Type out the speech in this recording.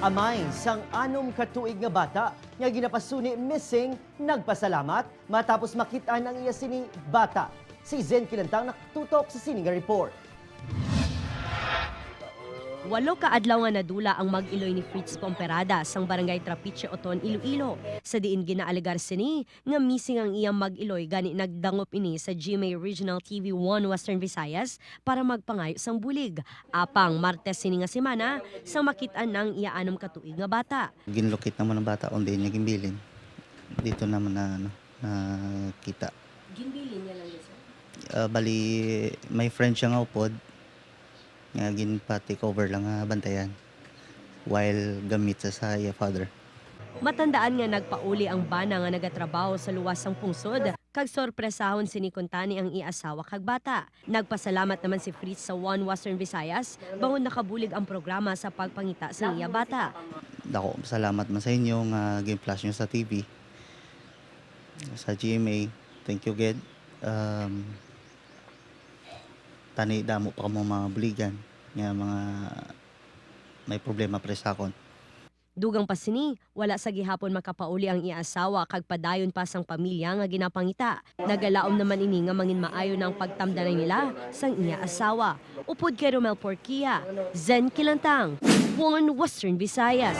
Amay sang anum katuig nga bata nga ginapasuni missing nagpasalamat matapos makita ang iya sini Bata. Si Zen Kilantang nakatutok sa sining report. 8 kaadlaw nga nadula ang mag-iloy ni Fritz Pomperada sang barangay Trapiche Oton, Iloilo. Sa diin ginaaligar sini nga missing ang iyang mag-iloy gani nagdangop ini sa GMA Regional TV 1 Western Visayas para magpangayo sang bulig. Apang Martes sini nga semana sang makitaan ng iya anum katuig nga bata. Ginlocate naman ng bata onde niya gimbilin. Dito naman na kita. Ginbilin niya lang sir. Bali may friend siya nga upod. Nga ginpa-take over lang nga bantayan while gamit sa iya father. Matandaan nga nagpauli ang bana nga nagatrabaho sa luwasang pungsod kag sorpresahon sini kuntani ang iasawa kag bata. Nagpasalamat naman si Fritz sa One Western Visayas bangon nakabulig ang programa sa pagpangita sa iya bata. Dako salamat man sa inyo nga gin-flash nyo sa TV. Sa GMA. Thank you God. Tani damo pa mo mga buligan nga mga may problema pre sa akon. Dugang pa sini, wala sa gihapon makapauli ang iasawa kag padayon pa sang pamilya nga ginapangita. Nagalaom naman ini nga mangin maayo ng pagtamdanay nila sang iya asawa. Upod kay Romel Porquia, Zen Kilantang, One Western Visayas.